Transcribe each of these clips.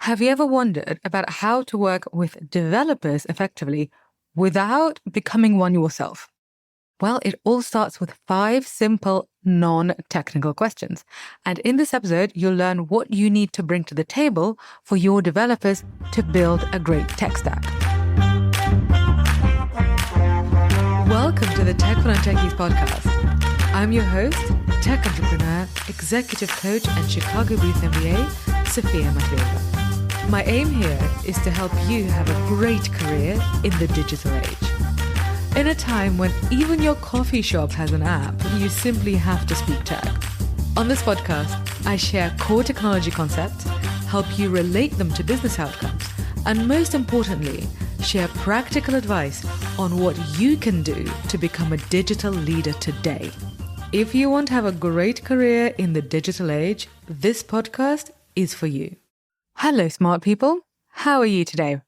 Have you ever wondered about how to work with developers effectively without becoming one yourself? Well, it all starts with 5 simple non-technical questions. And in this episode, you'll learn what you need to bring to the table for your developers to build a great tech stack. Welcome to the Tech for Non-Techies podcast. I'm your host, tech entrepreneur, executive coach, and Chicago Booth MBA, Sophia Matveeva. My aim here is to help you have a great career in the digital age. In a time when even your coffee shop has an app, you simply have to speak tech. On this podcast, I share core technology concepts, help you relate them to business outcomes, and most importantly, share practical advice on what you can do to become a digital leader today. If you want to have a great career in the digital age, this podcast is for you. Hello, smart people. How are you today?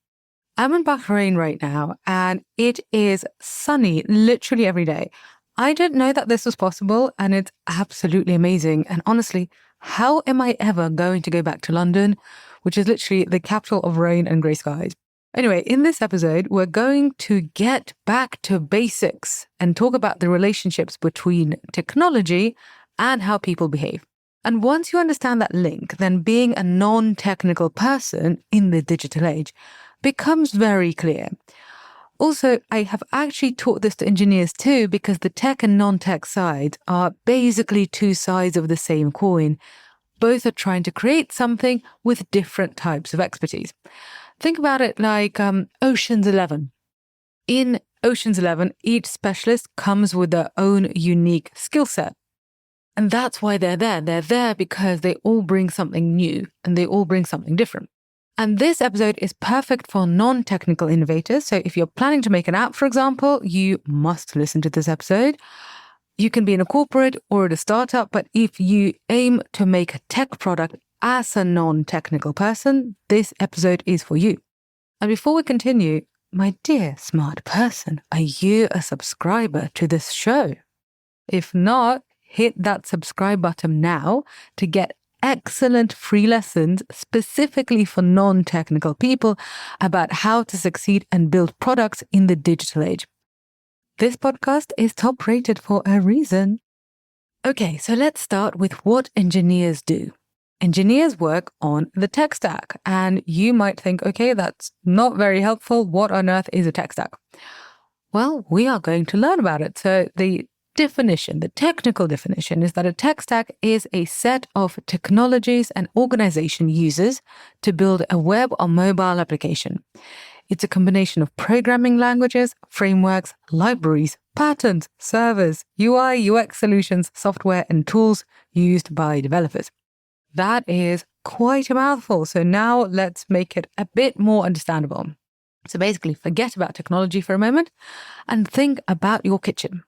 I'm in Bahrain right now, and it is sunny literally every day. I didn't know that this was possible, and it's absolutely amazing. And honestly, how am I ever going to go back to London, which is literally the capital of rain and grey skies? Anyway, in this episode, we're going to get back to basics and talk about the relationships between technology and how people behave. And once you understand that link, then being a non-technical person in the digital age becomes very clear. Also, I have actually taught this to engineers too, because the tech and non-tech sides are basically 2 sides of the same coin. Both are trying to create something with different types of expertise. Think about it like Ocean's 11. In Ocean's 11, each specialist comes with their own unique skill set. And that's why they're there. They're there because they all bring something new and they all bring something different. And this episode is perfect for non-technical innovators. So if you're planning to make an app, for example, you must listen to this episode. You can be in a corporate or at a startup, but if you aim to make a tech product as a non-technical person, this episode is for you. And before we continue, my dear smart person, are you a subscriber to this show? If not, hit that subscribe button now to get excellent free lessons specifically for non-technical people about how to succeed and build products in the digital age. This podcast is top rated for a reason. Okay, so let's start with what engineers do. Engineers work on the tech stack, and you might think, okay, that's not very helpful. What on earth is a tech stack? Well, we are going to learn about it. So the technical definition is that a tech stack is a set of technologies an organization uses to build a web or mobile application. It's a combination of programming languages, frameworks, libraries, patterns, servers, UI, UX solutions, software, and tools used by developers. That is quite a mouthful. So now let's make it a bit more understandable. So basically, forget about technology for a moment and think about your kitchen.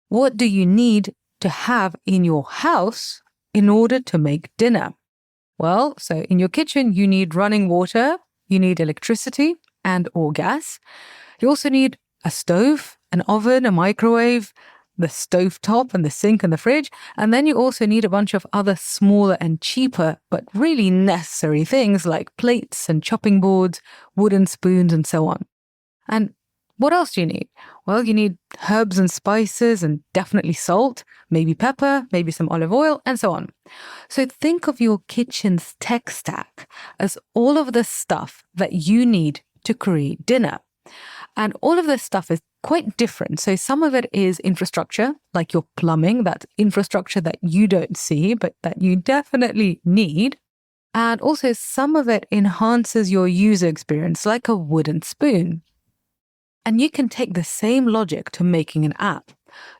What do you need to have in your house in order to make dinner? Well, so in your kitchen, you need running water, you need electricity and or gas. You also need a stove, an oven, a microwave, the stove top and the sink and the fridge. And then you also need a bunch of other smaller and cheaper, but really necessary things like plates and chopping boards, wooden spoons, and so on. And what else do you need? Well, you need herbs and spices and definitely salt, maybe pepper, maybe some olive oil, and so on. So think of your kitchen's tech stack as all of the stuff that you need to create dinner. And all of this stuff is quite different. So some of it is infrastructure, like your plumbing, that's infrastructure that you don't see, but that you definitely need. And also some of it enhances your user experience, like a wooden spoon. And you can take the same logic to making an app.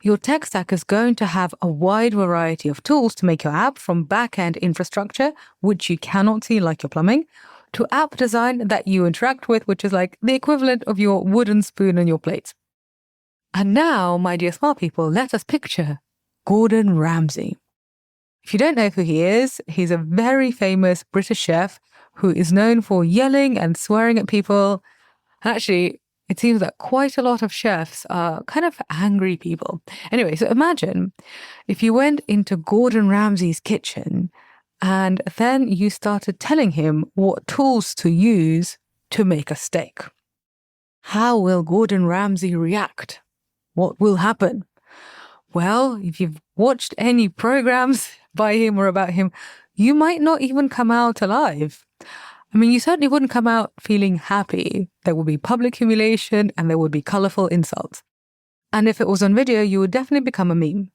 Your tech stack is going to have a wide variety of tools to make your app, from back-end infrastructure, which you cannot see like your plumbing, to app design that you interact with, which is like the equivalent of your wooden spoon and your plates. And now, my dear smart people, let us picture Gordon Ramsay. If you don't know who he is, he's a very famous British chef who is known for yelling and swearing at people. Actually, it seems that quite a lot of chefs are kind of angry people. Anyway, so imagine if you went into Gordon Ramsay's kitchen And then you started telling him what tools to use to make a steak. How will Gordon Ramsay react? What will happen? Well, if you've watched any programs by him or about him, you might not even come out alive. I mean, you certainly wouldn't come out feeling happy. There would be public humiliation and there would be colorful insults. And if it was on video, you would definitely become a meme.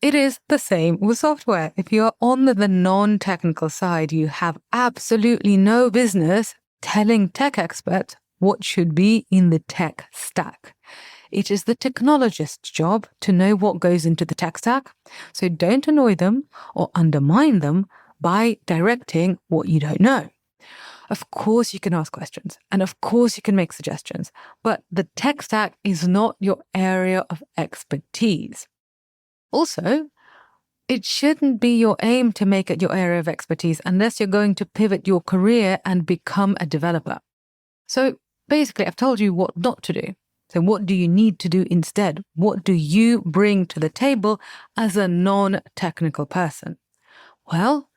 It is the same with software. If you're on the non-technical side, you have absolutely no business telling tech experts what should be in the tech stack. It is the technologist's job to know what goes into the tech stack, so don't annoy them or undermine them by directing what you don't know. Of course you can ask questions, and of course you can make suggestions, but the tech stack is not your area of expertise. Also, it shouldn't be your aim to make it your area of expertise unless you're going to pivot your career and become a developer. So basically, I've told you what not to do. So what do you need to do instead? What do you bring to the table as a non-technical person? Well,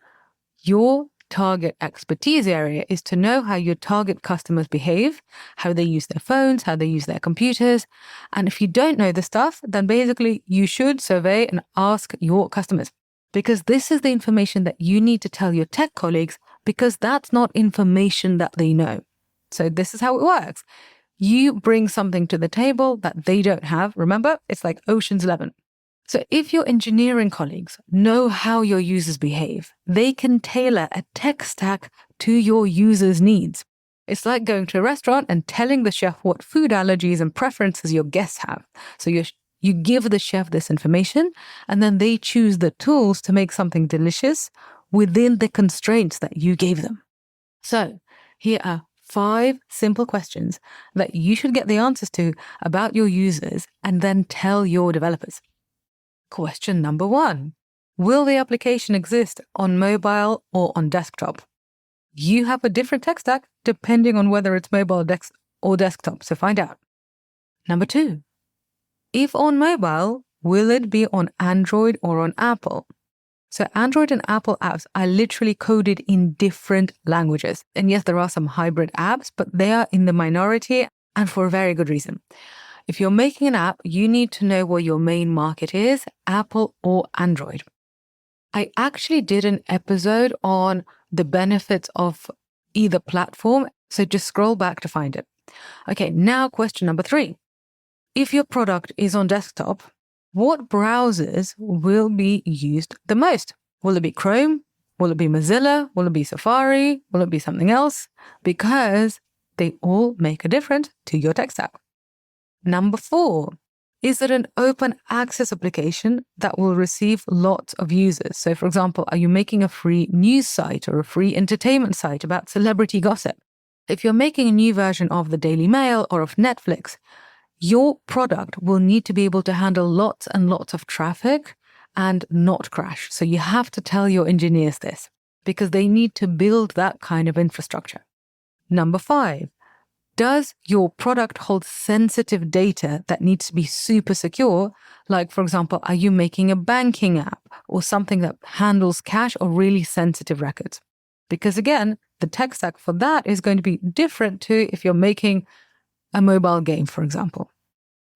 your target expertise area is to know how your target customers behave, how they use their phones, how they use their computers. And if you don't know the stuff, then basically you should survey and ask your customers, because this is the information that you need to tell your tech colleagues, because that's not information that they know. So this is how it works. You bring something to the table that they don't have. Remember, it's like Ocean's 11. So if your engineering colleagues know how your users behave, they can tailor a tech stack to your users' needs. It's like going to a restaurant and telling the chef what food allergies and preferences your guests have. So you give the chef this information, and then they choose the tools to make something delicious within the constraints that you gave them. So here are 5 simple questions that you should get the answers to about your users and then tell your developers. Question number 1. Will the application exist on mobile or on desktop? You have a different tech stack depending on whether it's mobile or desktop, so find out. Number 2. If on mobile, will it be on Android or on Apple? So Android and Apple apps are literally coded in different languages. And yes, there are some hybrid apps, but they are in the minority and for a very good reason. If you're making an app, you need to know what your main market is, Apple or Android. I actually did an episode on the benefits of either platform, so just scroll back to find it. Okay, now question number 3. If your product is on desktop, what browsers will be used the most? Will it be Chrome? Will it be Mozilla? Will it be Safari? Will it be something else? Because they all make a difference to your tech stack. Number 4, is it an open access application that will receive lots of users? So for example, are you making a free news site or a free entertainment site about celebrity gossip? If you're making a new version of the Daily Mail or of Netflix, your product will need to be able to handle lots and lots of traffic and not crash. So you have to tell your engineers this because they need to build that kind of infrastructure. Number 5, does your product hold sensitive data that needs to be super secure? Like, for example, are you making a banking app or something that handles cash or really sensitive records? Because again, the tech stack for that is going to be different to if you're making a mobile game, for example.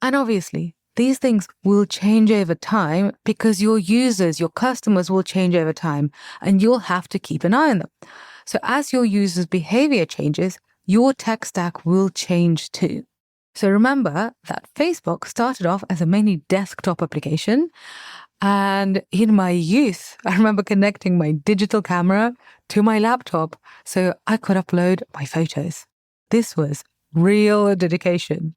And obviously, these things will change over time because your users, your customers will change over time, and you'll have to keep an eye on them. So as your users' behavior changes, your tech stack will change too. So remember that Facebook started off as a mainly desktop application. And in my youth, I remember connecting my digital camera to my laptop so I could upload my photos. This was real dedication.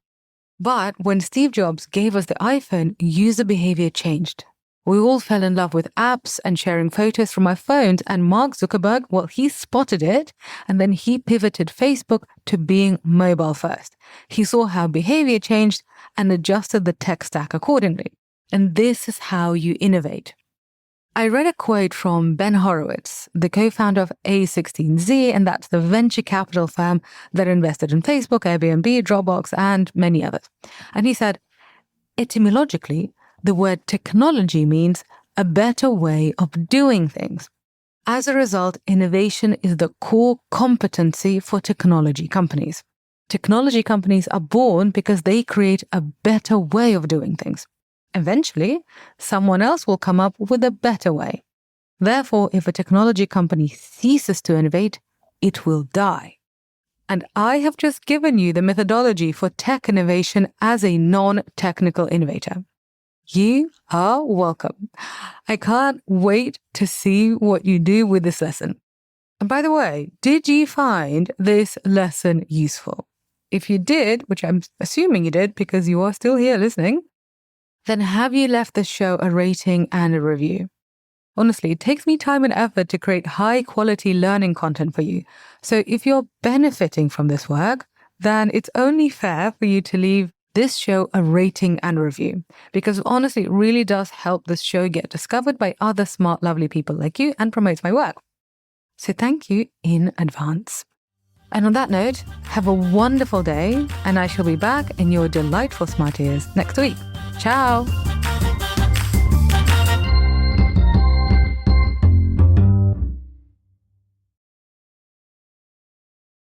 But when Steve Jobs gave us the iPhone, user behavior changed. We all fell in love with apps and sharing photos from our phones, and Mark Zuckerberg, well, he spotted it, and then he pivoted Facebook to being mobile first. He saw how behavior changed and adjusted the tech stack accordingly. And this is how you innovate. I read a quote from Ben Horowitz, the co-founder of A16Z, and that's the venture capital firm that invested in Facebook, Airbnb, Dropbox, and many others. And he said, etymologically, the word technology means a better way of doing things. As a result, innovation is the core competency for technology companies. Technology companies are born because they create a better way of doing things. Eventually, someone else will come up with a better way. Therefore, if a technology company ceases to innovate, it will die. And I have just given you the methodology for tech innovation as a non-technical innovator. You are welcome. I can't wait to see what you do with this lesson. And by the way, did you find this lesson useful? If you did, which I'm assuming you did because you are still here listening, then have you left the show a rating and a review? Honestly, it takes me time and effort to create high-quality learning content for you. So if you're benefiting from this work, then it's only fair for you to leave this show a rating and review. Because honestly, it really does help this show get discovered by other smart, lovely people like you and promotes my work. So thank you in advance. And on that note, have a wonderful day, and I shall be back in your delightful smart ears next week. Ciao!